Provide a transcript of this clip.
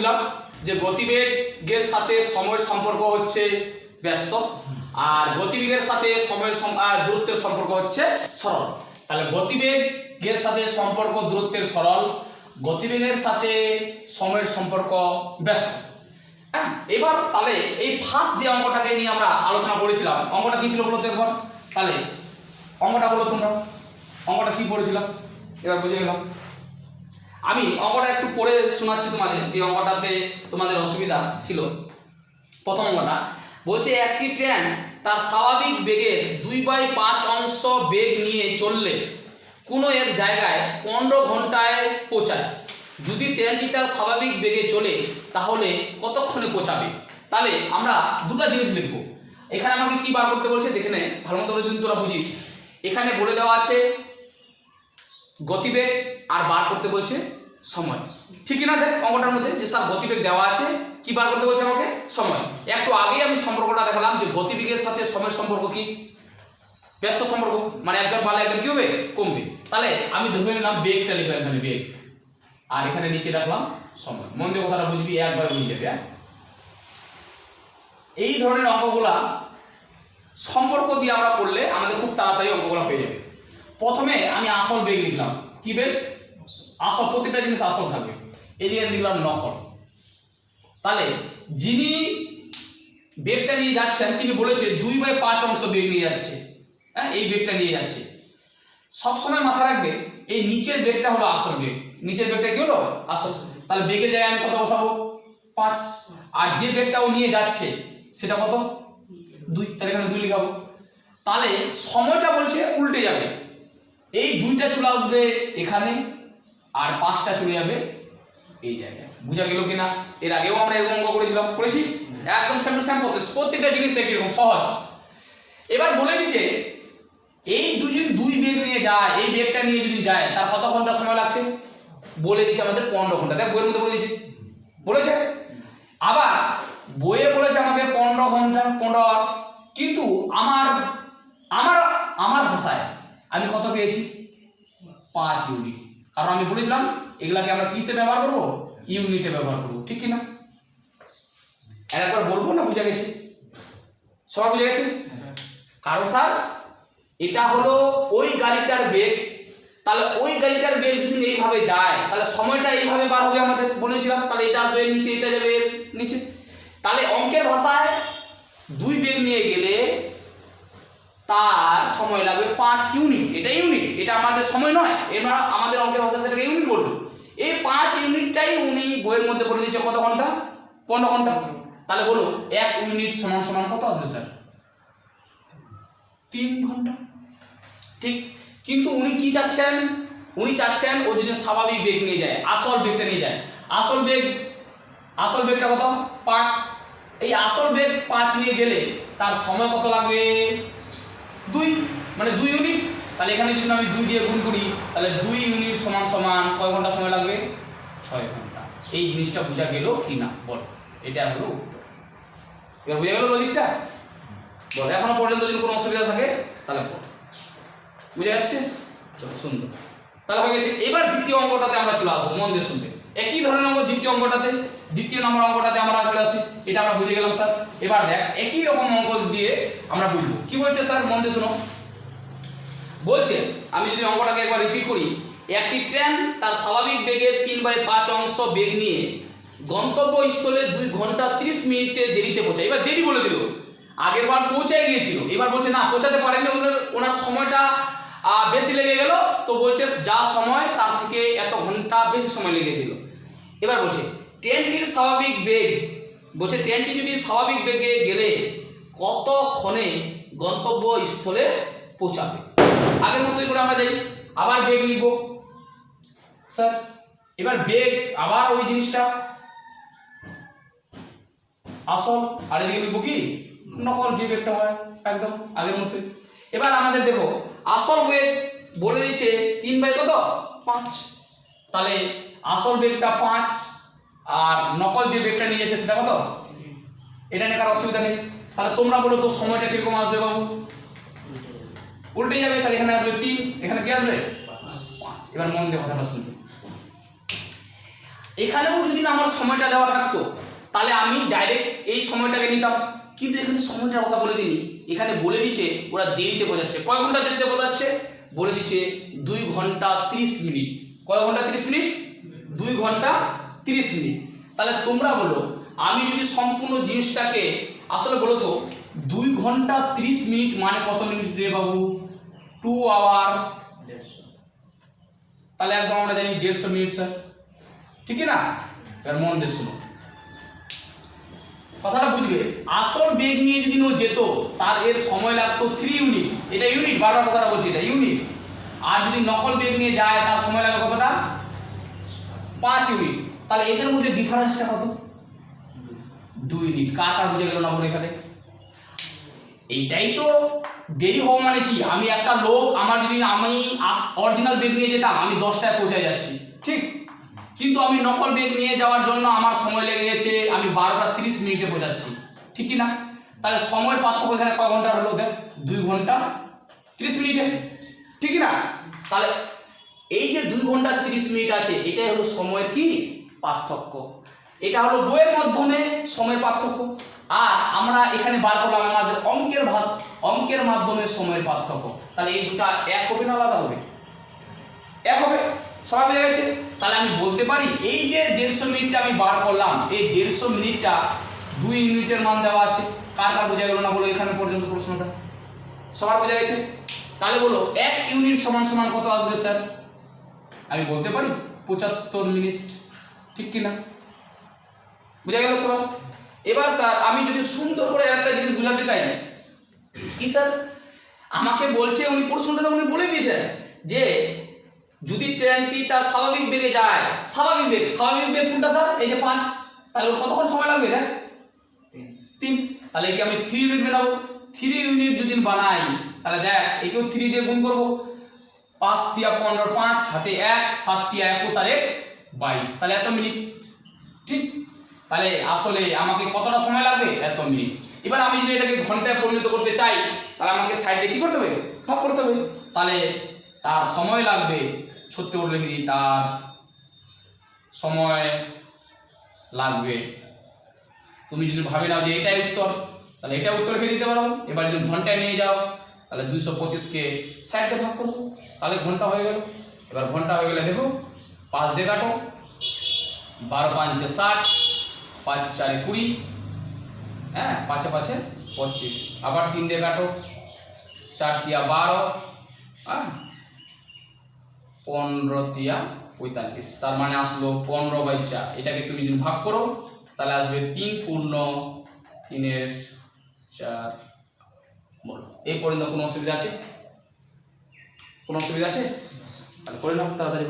বলেছিলাম যে গতিবেগের সাথে সময়ের সম্পর্ক হচ্ছে ব্যস্ত, আর গতিবেগের সাথে সময়ের দূরত্বের সম্পর্ক হচ্ছে সরল। তাহলে গতিবেগের সাথে সম্পর্ক দূরত্বের সরল, গতিবেগের সাথে সময়ের সম্পর্ক ব্যস্ত। হ্যাঁ, এবার তাহলে এই ফার্স্ট যে অঙ্কটাকে নিয়ে আমরা আলোচনা করেছিলাম, অঙ্কটা কি ছিল বলো তো একবার? তাহলে অঙ্কটা বলো তোমরা, অঙ্কটা কি পড়েছিলাম এবার বুঝে গেলাম। আমি অঙ্কটা একটু পড়ে শোনাচ্ছি তোমাদের, যে অঙ্কটাতে তোমাদের অসুবিধা ছিল। প্রথম অঙ্কটা বলছে একটি ট্রেন তার স্বাভাবিক বেগের 2/5 অংশ বেগ নিয়ে চললে কোনো এক জায়গায় 15 ঘন্টায় পৌঁছায়। যদি ট্রেনটি তার স্বাভাবিক বেগে চলে তাহলে কতক্ষণে পৌঁছাবে? তাহলে আমরা দুটো জিনিস লিখব। এখানে আমাকে কি বার করতে বলছে দেখে নে ভালো মতো যদি তোরা বুঝিস। এখানে বলে দেওয়া আছে গতিবেগ আর বার করতে বলছে সময়, ঠিক না? দেখ অঙ্কটার মধ্যে যে স্যার গতিবেগ দেওয়া আছে, কি বার করতে বলছে আমাকে? সময়। একটু আগেই আমি সম্পর্কটা দেখালাম যে গতিবেগের সাথে সময়ের সম্পর্ক কি? ব্যস্ত সম্পর্ক, মানে একজন বাড়লে একজন কি হবে? কমবে। তাহলে আমি ধরে নিলাম বেগটা লিখলাম এখানে বেগ, আর এখানে নিচে রাখলাম সময়। মন দিয়ে কথাটা বুঝবি, একবার বুঝে যাবে। এই ধরনের অঙ্কগুলা সম্পর্ক দিয়ে আমরা করলে আমাদের খুব তাড়াতাড়ি অঙ্কগুলো হয়ে যাবে। প্রথমে আমি আসল বেগ লিখলাম, কি বেগ? আসল, প্রত্যেকটা জিনিস আসল থাকবে। এদিকে লিখলাম নকল। তাহলে যিনি বেগটা নিয়ে যাচ্ছেন তিনি বলেছে 2/5 অংশ বেগ নিয়ে যাচ্ছে। হ্যাঁ, এই বেগটা নিয়ে যাচ্ছে। সবসময় মাথায় রাখবে এই নিচের বেগটা হলো আসল বেগ, নিচের বেগটা কি হলো? আসল। তাহলে বেগের জায়গায় আমি কত বসাবো? 5। আর যে বেগটা ও নিয়ে যাচ্ছে সেটা কত? 2। তাহলে এখানে 2 লিখাবো। তাহলে সময়টা বলছে উল্টে যাবে, এই 2টা চলে আসবে এখানে, আর 5টা চলে যাবে এই জায়গায়। বুঝা গেল কিনা? এর আগেও আমরা এরকম অঙ্ক করেছিলাম, করেছি একদম সেম টু সেম প্রসেস, প্রত্যেকটা জিনিস একই রকম সহজ। এবার বলে দিচ্ছে এই দুই বেগ নিয়ে যায়, এই বেগটা নিয়ে যদি যায় তার কত ঘন্টা সময় লাগছে? বলে দিচ্ছে আমাদের 15 ঘন্টা। দেখ বইয়ের মধ্যে বলে দিচ্ছে, বলেছে। আবার বইয়ে বলেছে আমাদের 15 ঘন্টা, 15 আওয়ার্স। কিন্তু আমার আমার আমার ভাষায় আমি কত পেয়েছি? 5 ইউনিট। কারণ আমি বলেছিলাম এগুলাকে আমরা কিসে ব্যবহার করবো? ইউনিটে ব্যবহার করবো, ঠিক কিনা? একবার বলবো না? বুঝা গেছে? সবার বুঝা গেছে? কারণ স্যার এটা হলো ওই গাড়িটার বেগ, তাহলে ওই গাড়িটার বেগ যদি এইভাবে যায় তাহলে সময়টা এইভাবে বার হবে আমাদের বলেছিলাম। তাহলে এটা আসবে নিচে, এটা যাবে নিচে। তাহলে অঙ্কের ভাষায় 2 বেগ নিয়ে গেলে তার সময় লাগবে 5 ইউনিট। এটা ইউনিট, এটা আমাদের সময় নয়, এবার আমাদের অঙ্কের ভাষায় সেটাকে ইউনিট বলবো। এই 5 ইউনিটটাই উনি বইয়ের মধ্যে বলে দিয়েছে কত ঘন্টা? 15 ঘন্টা। তাহলে বলো 1 ইউনিট সমান সমান কত আসবে স্যার? 3 ঘন্টা, ঠিক। কিন্তু উনি কি চাচ্ছেন? উনি চাচ্ছেন ও যদি স্বাভাবিক বেগ নিয়ে যায়, আসল বেগটা নিয়ে যায়। আসল বেগটা কত? 5। এই আসল বেগ 5 নিয়ে গেলে তার সময় কত লাগবে? 2, মানে 2 ইউনিট। তাহলে এখানে যদি আমি 2 দিয়ে গুণ করি তাহলে 2 ইউনিট সমান সমান কয় ঘন্টা সময় লাগবে? 6 ঘন্টা। এই জিনিসটা বোঝা গেল কি না বল? এটা হলো উত্তর। এবার বুঝা গেল লজিকটা? বল এখনো পর্যন্ত যদি কোনো অসুবিধা থাকে তাহলে বল। বুঝা যাচ্ছে? চলো সুন্দর, তাহলে হয়ে গেছে। এবার দ্বিতীয় অঙ্কটাতে আমরা চলে আসবো, মন দিয়ে শুনতে। একই ধরনের অঙ্ক দ্বিতীয় অঙ্কটাতে, দ্বিতীয় নম্বর অঙ্কটাতে আমরা চলে আসি। এটা আমরা বুঝে গেলাম স্যার। এবার দেখ একই রকম অঙ্ক দিয়ে আমরা বুঝবো। কি বলছে স্যার? মন দিয়ে শোনো। বলছে আমি যদি অঙ্কটাকে একবার রিপিট করি, একটি ট্রেন তার স্বাভাবিক বেগের 3/5 অংশ বেগ নিয়ে গন্তব্যস্থলে 2 ঘন্টা 30 মিনিটে দেরিতে পৌঁছায়। এবার দেরি বলে দিল, আগের বার পৌঁছায় গিয়েছিল, এবার বলছে না পৌঁছাতে পারেনি, ওনার সময়টা বেশি লেগে গেল। তো বলছে যা সময় তার থেকে এত ঘন্টা বেশি সময় লেগে গেল। এবার বলছে ট্রেনটির স্বাভাবিক বেগ, বলছে ট্রেনটি যদি স্বাভাবিক বেগে গেলে কতক্ষণে গন্তব্যস্থলে পৌঁছাবে? আগের মতোই করে আমরা যাই, আবার বেগ লিখব স্যার। এবার বেগ আবার ওই জিনিসটা আসল, আর এদিকে লিখবো কি? নকল, যে বেগটা হয় একদম আগের মতোই। এবার আমাদের দেখো আসল বেগ বলে দিচ্ছে 3/5। তাহলে আসল বেগটা 5 আর নকল যে বেগটা নিয়ে যাচ্ছে সেটা কত? এটা নিয়ে কারো অসুবিধা নেই। তাহলে তোমরা বলো তো সময়টা কিরকম আসবে বাবু? উল্টে যাবে। তাহলে এখানে আসবে 3, এখানে কি আসবে? 5। এবার মন দিয়ে কথাটা শুনবে। এখানেও যদি না আমার সময়টা দেওয়া থাকতো তাহলে আমি ডাইরেক্ট এই সময়টাকে নিতাম, কিন্তু এখানে সময়টার কথা বলে দিইনি। এখানে বলে দিচ্ছে ওরা দেরিতে বোঝাচ্ছে। কয় ঘন্টা দেরিতে বোঝাচ্ছে? বলে দিচ্ছে 2 ঘন্টা 30 মিনিট। কয় ঘন্টা 30 মিনিট? 2 ঘন্টা 30 মিনিট। তাহলে তোমরা বলো, আমি যদি সম্পূর্ণ জিনিসটাকে আসলে বলো তো 2 ঘন্টা 30 মিনিট মানে কত মিনিট রে বাবু? 2 আওয়ার 150। তাহলে একদম আমরা জানি 150 মিনিট স্যার, ঠিক না? এর মন দিয়ে শুনো, কথাটা বুঝবে। আসল বেগ নিয়ে যদি ও যেত তার এর সময় লাগতো 3 ইউনিট। এটা ইউনিট, বারবার কথাটা বলছি, এটা ইউনিট। আর যদি নকল বেগ নিয়ে যায় তার সময় লাগে কতটা? 5 ইউনিট। তাহলে এদের মধ্যে ডিফারেন্সটা কত? 2 ইউনিট। কার কার বুঝে গেল না বলে এখানে? এইটাই তো দেরি হওয়া মানে কি? আমি একটা লোক, আমার যদি আমি অরিজিনাল বেগ নিয়ে যেতাম আমি 10টায় পৌঁছে যাচ্ছি, ঠিক? কিন্তু আমি নকল বেগ নিয়ে যাওয়ার জন্য আমার সময় লেগে গেছে, আমি 12টা 30 মিনিটে পৌঁছাচ্ছি, ঠিক কি না? তাহলে সময়ের পার্থক্য এখানে কয় ঘন্টা হলো? দেখ, 2 ঘন্টা 30 মিনিটে, ঠিক না? তাহলে এই যে 2 ঘন্টা 30 মিনিট আছে, এটাই হলো সময়ের কি পার্থক্য। এটা হলো বইয়ের মাধ্যমে সময়ের পার্থক্য। আর আমরা এখানে বার করলাম আমাদের অঙ্কের মাধ্যমে সময়ের পার্থক্য। তাহলে এই দুটো এক হবে না আলাদা হবে? এক হবে। সবাই বুঝে গেছে? তাহলে আমি বলতে পারি এই যে 150 মিনিটটা আমি বার করলাম, এই 150 মিনিটটা 2 ইউনিটের মান দেওয়া আছে। কার কার বোঝা গেল না বলো এখানে পর্যন্ত প্রশ্নটা? সবার বোঝা গেছে? তাহলে বলো 1 ইউনিট সমান সমান কত আসবে স্যার? আমি বলতে পারি 75 মিনিট, ঠিক কি না? বুঝা গেল সবার? এবার স্যার আমি যদি সুন্দর করে একটা জিনিস বোঝাতে চাই, কি স্যার? আমাকে বলছে, উনি প্রশ্নটা উনি বলে দিয়েছেন যে যদি ট্রেনটি তার স্বাভাবিক বেগে যায়, স্বাভাবিক বেগ কোনটা স্যার? এই যে 5। তাহলে ওর কতক্ষণ সময় লাগবে? এটা 3। তাহলে একে আমি 3 ইউনিট বানাবো। 3 ইউনিট যদি বানাই তাহলে দেখ একেও 3 দিয়ে গুণ করব। 5 × 15, 5 হাতে 1, 7 × 21 আর 1 22। তাহলে এত মিনিট, ঠিক? তাহলে আসলে আমাকে কতটা সময় লাগবে? এত মিনিট। এবার আমি যদি এটাকে ঘন্টায় পরিণত করতে চাই তাহলে আমাকে সাইডে কি করতে হবে? ভাগ করতে হবে। তাহলে তার সময় লাগবে, সত্যি করে লিখে দিই, তার সময় লাগবে। তুমি যদি ভাবে নাও যে এটাই উত্তর, তাহলে এটা উত্তর লিখে দিতে পারো। এবার যদি ঘন্টায় নিয়ে যাও তাহলে 225কে 60 দিয়ে ভাগ করবো, তাহলে ঘন্টা হয়ে গেল। এবার ঘন্টা হয়ে গেলে দেখো 5 দিয়ে কাটো, 12 × 5 = 60, 5 × 4 = 20, হ্যাঁ, 5 × 5 = 25। আবার 3 দিয়ে কাটো, 4 × 3 = 12, হ্যাঁ, 15 × 3 = 45। তার মানে আসলো 15/4। এটাকে তুমি যদি ভাগ করো তাহলে আসবে 3 পূর্ণ 3/4। বলো এই পর্যন্ত কোনো অসুবিধা আছে? কোনো অসুবিধা আছে? তাহলে করে নাও তাড়াতাড়ি।